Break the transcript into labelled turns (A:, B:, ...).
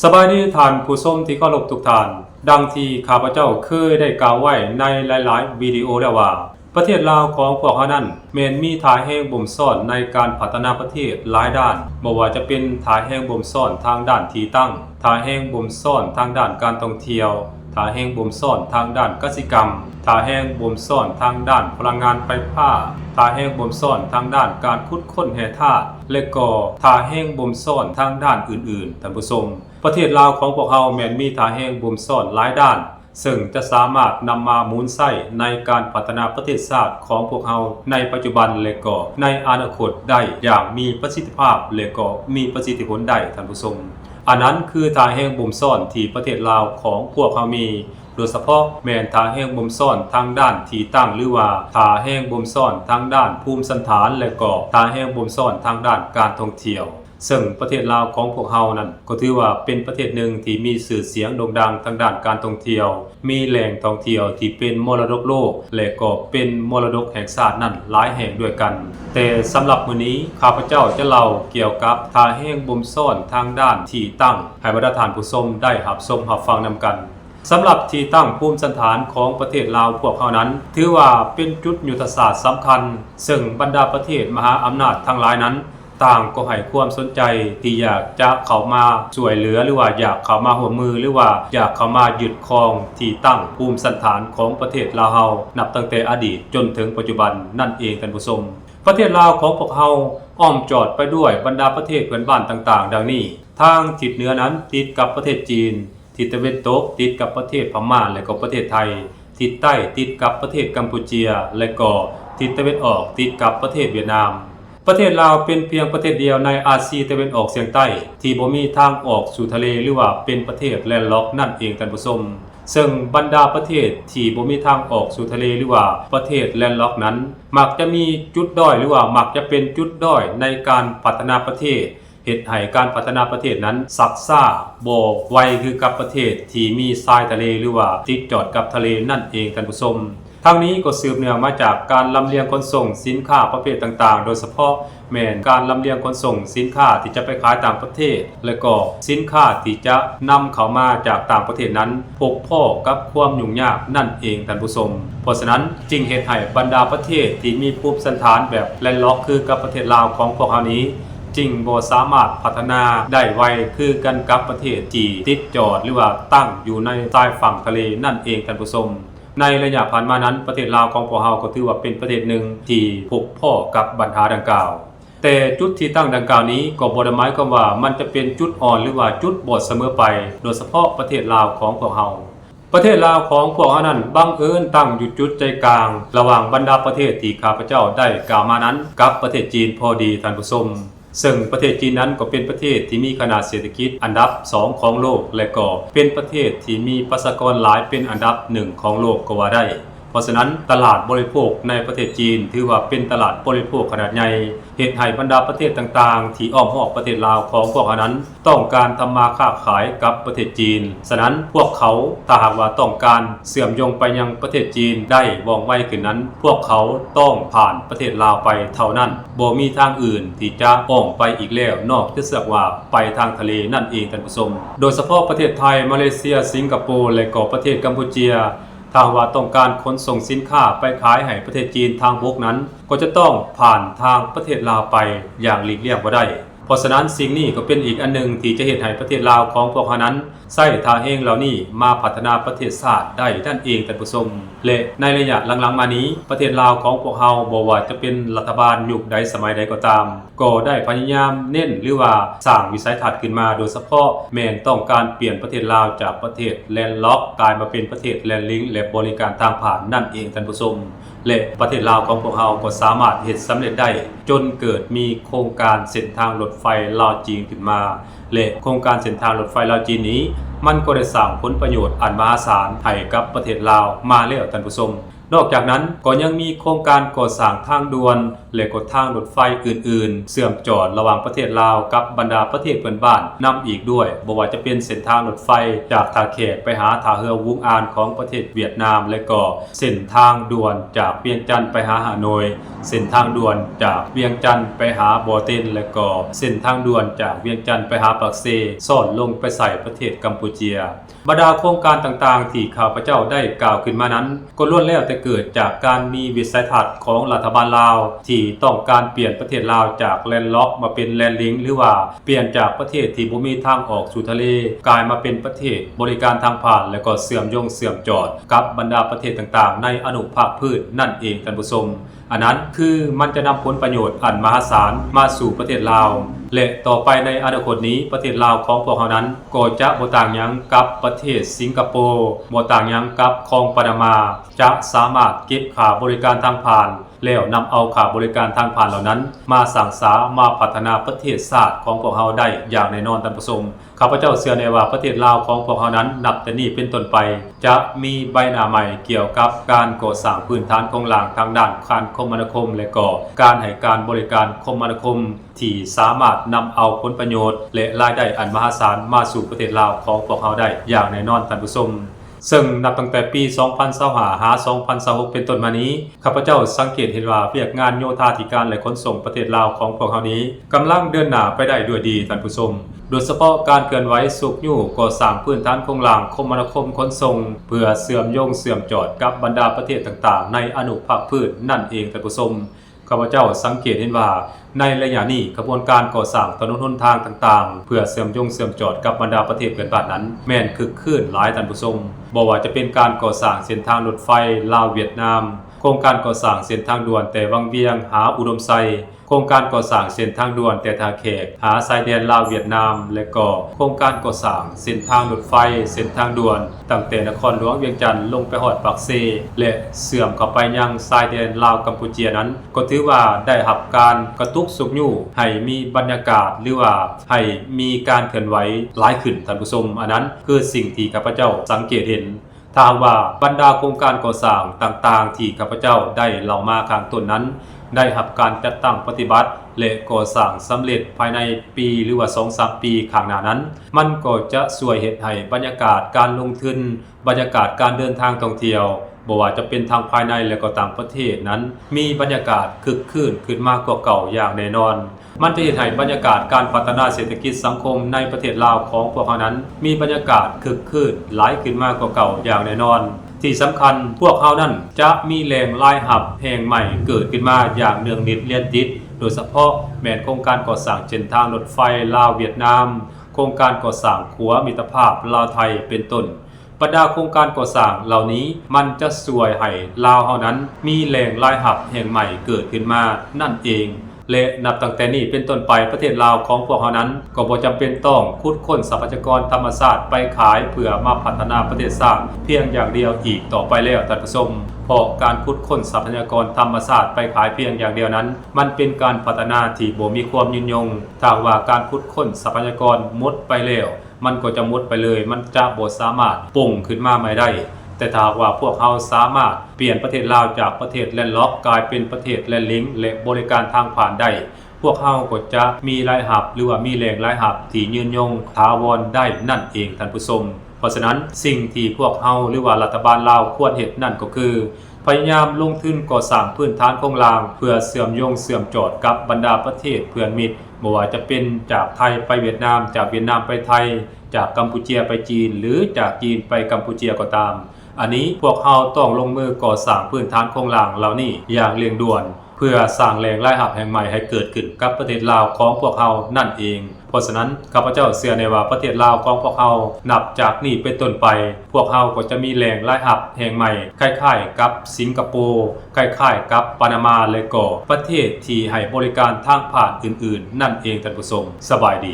A: สบายดีท่านผู้ชมที่เคารพทุกท่านดังที่ข้าพเจ้าเคยได้กล่าวไว้ในหลายๆวิดีโอแล้วว่าประเทศลาวของพวกเขานั้นแม้นมีท่าแห่งบ่มซ่อนในการพัฒนาประเทศหลายด้านบ่ว่าจะเป็นท่าแห่งบ่มซ่อนทางด้านที่ตั้งท่าแห่งบ่มซ่อนทางด้านการท่องเที่ยวท่าแห่งบ่มซ่อนทางด้านกสิกรรมท่าแห่งบ่มซ่อนทางด้านพลังงานไฟฟ้าท่าแห่งบ่มซ่อนทางด้านการขุดค้นแร่ธาตุและก็ท่าแห่งบ่มซ่อนทางด้านอื่นๆท่านผู้ชมประเทศลาวของพวกเราแม้นมีท่าแห่งบ่มซ่อนหลายด้านซึ่งจะสามารถนำมาหมุนใช้ในการพัฒนาประเทศชาติของพวกเราในปัจจุบันและก็ในอนาคตได้อย่างมีประสิทธิภาพและก็มีประสิทธิผลได้ท่านผู้ชมอันนั้นคือท่าแห่งบ่มซ่อนที่ประเทศลาวของพวกเรามีโดยเฉพาะแม่นท่าแห่งบ่มซ่อนทางด้านที่ตั้งหรือว่าท่าแห่งบ่มซ่อนทางด้านภูมิสันฐานและก็ท่าแห่งบ่มซ่อนทางด้านการท่องเที่ยวซึ่งประเทศลาวของพวกเรานั้นก็ถือว่าเป็นประเทศหนึ่งที่มีชื่อเสียงโด่งดังทางด้านการท่องเที่ยวมีแหล่งท่องเที่ยวที่เป็นมรดกโลกและก็เป็นมรดกแห่งชาตินั้นหลายแห่งด้วยกันแต่สำหรับมื้อนี้ข้าพเจ้าจะเล่าเกี่ยวกับท่าแห่งบ่มซ่อนทางด้านที่ตั้งให้บรรดาท่านผู้ชมได้รับชมรับฟังนำกันสำหรับที่ตั้งภูมิสันฐานของประเทศลาวพวกเขานั้นถือว่าเป็นจุดยุทธศาสตร์สำคัญซึ่งบรรดาประเทศมหาอำนาจทั้งหลายนั้นต่างก็ให้ความสนใจที่อยากจะเข้ามาช่วยเหลือหรือว่าอยากเข้ามาร่วมมือหรือว่าอยากเข้ามายึดครองที่ตั้งภูมิสันฐานของประเทศลาวเฮานับตั้งแต่อดีตจนถึงปัจจุบันนั่นเองท่านผู้ชมประเทศลาวของพวกเฮาอ้อมจอดไปด้วยบรรดาประเทศเพื่อนบ้านต่างๆดังนี้ทางทิศเหนือนั้นติดกับประเทศจีนทิศตะวันตกติดกับประเทศพม่าและก็ประเทศไทยทิศใต้ติดกับประเทศกัมพูชาและก็ทิศตะวันออกติดกับประเทศเวียดนามประเทศลาวเป็นเพียงประเทศเดียวในอาเซียนตะวันออกเฉียงใต้ที่บ่มีทางออกสู่ทะเลหรือว่าเป็นประเทศแลนด์ล็อกนั่นเองท่านผู้ชมซึ่งบรรดาประเทศที่บ่มีทางออกสู่ทะเลหรือว่าประเทศแลนด์ล็อกนั้นมักจะมีจุดด้อยหรือว่ามักจะเป็นจุดด้อยในการพัฒนาประเทศเฮ็ดให้การพัฒนาประเทศนั้นซักซ่าบ่ไวคือกับประเทศที่มีทรายทะเลหรือว่าติดจอดกับทะเลนั่นเองท่านผู้ชมทั้งนี้ก็สืบเนื่องมาจากการลำเลียงขนส่งสินค้าประเภทต่างๆโดยเฉพาะแม่นการลำเลียงขนส่งสินค้าที่จะไปขายต่างประเทศและก็สินค้าที่จะนำเข้ามาจากต่างประเทศนั้นพบพ่อกับความยุ่งยากนั่นเองท่านผู้ชมเพราะฉะนั้นจึงเฮ็ดให้บรรดาประเทศที่มีภูมิสันฐานแบบแลนด์ล็อกคือกับประเทศลาวของพวกเรานี้จึงบ่สามารถพัฒนาได้ไวคือกันกับประเทศที่ติดจอดหรือว่าตั้งอยู่ในชายฝั่งทะเลนั่นเองท่านผู้ชมในระยะผ่านมานั้นประเทศลาวของพวกเราก็ถือว่าเป็นประเทศหนึ่งที่พบพ่อกับปัญหาดังกล่าวแต่จุดที่ตั้งดังกล่าวนี้ก็บ่ได้หมายความว่ามันจะเป็นจุดอ่อนหรือว่าจุดบอดเสมอไปโดยเฉพาะประเทศลาวของพวกเราประเทศลาวของพวกเรานั้นบังเอิญตั้งอยู่จุดใจกลางระหว่างบรรดาประเทศที่ข้าพเจ้าได้กล่าวมานั้นกับประเทศจีนพอดีท่านผู้ชมซึ่งประเทศจีนนั้นก็เป็นประเทศที่มีขนาดเศรษฐกิจอันดับ2ของโลกและก็เป็นประเทศที่มีประชากรหลายเป็นอันดับ1ของโลกก็ว่าได้เพราะฉะนั้นตลาดบริโภคในประเทศจีนถือว่าเป็นตลาดบริโภคขนาดใหญ่เหตุให้บรรดาประเทศต่างๆที่อ้อมรอบประเทศลาวของพวกเขานั้นต้องการทำมาค้าขายกับประเทศจีนฉะนั้นพวกเขาถ้าหากว่าต้องการเชื่อมโยงไปยังประเทศจีนได้ว่องไวขึ้นนั้นพวกเขาต้องผ่านประเทศลาวไปเท่านั้นบ่มีทางอื่นที่จะอ้อมไปอีกแล้วนอกจากว่าไปทางทะเลนั่นเองท่านผู้ชมโดยเฉพาะประเทศไทยมาเลเซียสิงคโปร์และก็ประเทศกัมพูชาถ้าว่าต้องการขนส่งสินค้าไปขายให้ประเทศจีนทางบกนั้นก็จะต้องผ่านทางประเทศลาวไปอย่างหลีกเลี่ยงบ่ได้เพราะฉะนั้นสิ่งนี้ก็เป็นอีกอันนึงที่จะเฮ็ดให้ประเทศลาวของพวกเขานั้นใช้ท่าแห่งเหล่านี้มาพัฒนาประเทศชาติได้นั่นเองท่านผู้ชมและในระยะหลังๆมานี้ประเทศลาวของพวกเราบ่ว่าจะเป็นรัฐบาลยุคใดสมัยใดก็ตามก็ได้พยายามเน้นหรือว่าสร้างวิสัยทัศน์ขึ้นมาโดยเฉพาะแม้นต้องการเปลี่ยนประเทศลาวจากประเทศแลนด์ล็อกกลายมาเป็นประเทศแลนด์ลิงก์และบริการทางผ่านนั่นเองท่านผู้ชมและประเทศลาวของพวกเราก็สามารถเฮ็ดสำเร็จได้จนเกิดมีโครงการเส้นทางรถไฟลาวจีนขึ้นมาและโครงการเส้นทางรถไฟลาวจีนนี้มันก็ได้สร้างผลประโยชน์อันมหาศาลให้กับประเทศลาวมาแล้วท่านผู้ชม นอกจากนั้นก็ยังมีโครงการก่อสร้างทางด่วนและก็ทางรถไฟอื่นๆเชื่อมจอดระหว่างประเทศลาวกับบรรดาประเทศเพื่อนบ้านนำอีกด้วยบ่ว่าจะเป็นเส้นทางรถไฟจากท่าแขกไปหาท่าเรือวุ้งอานของประเทศเวียดนามและก็เส้นทางด่วนจากเวียงจันทน์ไปหาฮานอยเส้นทางด่วนจากเวียงจันทน์ไปหาบ่อเต็นและก็เส้นทางด่วนจากเวียงจันทน์ไปหาปากเซซ่อนลงไปใส่ประเทศกัมพูชาบรรดาโครงการต่างๆที่ข้าพเจ้าได้กล่าวขึ้นมานั้นก็ล้วนแล้วแต่เกิดจากการมีวิสัยทัศน์ของรัฐบาลลาวที่ต้องการเปลี่ยนประเทศลาวจากแลนด์ล็อกมาเป็นแลนด์ลิงก์หรือว่าเปลี่ยนจากประเทศที่บ่มีทางออกสู่ทะเลกลายมาเป็นประเทศบริการทางผ่านและก็เสื่อมจอดกับบรรดาประเทศต่างๆในอนุภาคพืชนั่นเองท่านผู้ชมอันนั้นคือมันจะนำผลประโยชน์อันมหาศาลมาสู่ประเทศลาวและต่อไปในอนาคตนี้ประเทศลาวของพวกเรานั้นก็จะบ่ต่างหยังกับประเทศสิงคโปร์บ่ต่างหยังกับคองปานามาจะสามารถเก็บค่าบริการทางผ่านแล้วนำเอาค่าบริการทางผ่านเหล่านั้นมาสร้างสรรค์มาพัฒนาประเทศชาติของพวกเราได้อย่างแน่นอนท่านผู้ชมข้าพเจ้าเชื่อแน่ว่าประเทศลาวของพวกเรานั้นนับแต่นี้เป็นต้นไปจะมีใบหน้าใหม่เกี่ยวกับการก่อสร้างพื้นฐานโครงสร้างทางด้านการคมนาคมและก็การให้การบริการคมนาคมที่สามารถนำเอาผลประโยชน์และรายได้อันมหาศาลมาสู่ประเทศลาวของพวกเราได้อย่างแน่นอนท่านผู้ชมซึ่งนับตั้งแต่ปี 2025 หา 2026 เป็นต้นมานี้ข้าพเจ้าสังเกตเห็นว่าเวียกงานโยธาธิการและขนส่งประเทศลาวของพวกเรานี้กำลังเดินหน้าไปได้ด้วยดีท่านผู้ชมโดยเฉพาะการเคลื่อนไหวสุกยู่ก่อสร้างพื้นฐานโครงสร้างคมนาคมขนส่งเพื่อเชื่อมจอดกับบรรดาประเทศต่างๆในอนุภาคพืชนั่นเองท่านผู้ชมข้าพเจ้าสังเกตเห็นว่าในระยะนี้กระบวนการก่อสร้างถนนหนทางต่างๆเพื่อเชื่อมจอดกับบรรดาประเทศเพื่อนบ้านนั้นแม่นคึกคืนหลายท่านผู้ชมบ่ว่าจะเป็นการก่อสร้างเส้นทางรถไฟลาวเวียดนามโครงการก่อสร้างเส้นทางด่วนแต่วังเวียงหาอุดมไซโครงการก่อสร้างเส้นทางด่วนแต่ท่าแขกหาชายแดนลาวเวียดนามและก็โครงการก่อสร้างเส้นทางรถไฟเส้นทางด่วนตั้งแต่นครหลวงเวียงจันทน์ลงไปฮอดปากเซและเชื่อมเข้าไปยังชายแดนลาวกัมพูชานั้นก็ถือว่าได้รับการกระตุกสุกยู่ให้มีบรรยากาศหรือว่าให้มีการเคลื่อนไหวหลายขึ้นท่านผู้ชมอันนั้นคือสิ่งที่ข้าพเจ้าสังเกตเห็นถ้าว่าบรรดาโครงการก่อสร้างต่างๆที่ข้าพเจ้าได้เล่ามาข้างต้นนั้นได้รับการจัดตั้งปฏิบัติและก่อสร้างสำเร็จภายในปีหรือว่า 2-3 ปีข้างหน้านั้นมันก็จะช่วยเฮ็ดให้บรรยากาศการลงทุนบรรยากาศการเดินทางท่องเที่ยวบ่ว่าจะเป็นทางภายในและก็ต่างประเทศนั้นมีบรรยากาศคึกคืนขึ้นมากกว่าเก่าอย่างแน่นอนมันจะเฮ็ดให้บรรยากาศการพัฒนาเศรษฐกิจสังคมในประเทศลาวของพวกเรานั้นมีบรรยากาศคึกคืนหลายขึ้นมากกว่าเก่าอย่างแน่นอนที่สำคัญพวกเขานั้นจะมีแหล่งรายรับแห่งใหม่เกิดขึ้นมาอย่างเนืองนิดเลียนติดโดยเฉพาะแม้นโครงการก่อสร้างเส้นทางรถไฟลาวเวียดนามโครงการก่อสร้างขัวมิตรภาพลาวไทยเป็นต้นบรรดาโครงการก่อสร้างเหล่านี้มันจะช่วยให้ลาวเฮานั้นมีแหล่งรายรับแห่งใหม่เกิดขึ้นมานั่นเองและนับตั้งแต่นี้เป็นต้นไปประเทศลาวของพวกเรานั้นก็บ่จำเป็นต้องขุดค้นทรัพยากรธรรมชาติไปขายเพื่อมาพัฒนาประเทศชาติเพียงอย่างเดียวอีกต่อไปแล้วท่านผู้ชมเพราะการขุดค้นทรัพยากรธรรมชาติไปขายเพียงอย่างเดียวนั้นมันเป็นการพัฒนาที่บ่มีความยืนยงถ้าว่าการขุดค้นทรัพยากรหมดไปแล้วมันก็จะหมดไปเลยมันจะบ่สามารถป่งขึ้นมาใหม่ได้แต่ถ้าว่าพวกเขาสามารถเปลี่ยนประเทศลาวจากประเทศแลนด์ล็อกกลายเป็นประเทศแลนด์ลิงก์และบริการทางผ่านได้พวกเขาก็จะมีรายรับหรือว่ามีแหล่งรายรับที่ยืนยงถาวรได้นั่นเองท่านผู้ชมเพราะฉะนั้นสิ่งที่พวกเขาหรือว่ารัฐบาลลาวควรเฮ็ดนั่นก็คือพยายามลงทุนก่อสร้างพื้นฐานโครงสร้างเพื่อเชื่อมจอดกับบรรดาประเทศเพื่อนมิตรบ่ว่าจะเป็นจากไทยไปเวียดนามจากเวียดนามไปไทยจากกัมพูชาไปจีนหรือจากจีนไปกัมพูชาก็ตามอันนี้พวกเขาต้องลงมือก่อสร้างพื้นฐานโครงสร้างเหล่านี้อย่างเร่งด่วนเพื่อสร้างแหล่งรายรับแห่งใหม่ให้เกิดขึ้นกับประเทศลาวของพวกเขานั่นเองเพราะฉะนั้นข้าพเจ้าเชื่อในว่าประเทศลาวของพวกเขานับจากนี้เป็นต้นไปพวกเขาก็จะมีแหล่งรายรับแห่งใหม่คล้ายๆกับสิงคโปร์คล้ายๆกับปานามาและก็ประเทศที่ให้บริการทางผ่านอื่นๆนั่นเองท่านผู้ชมสบายดี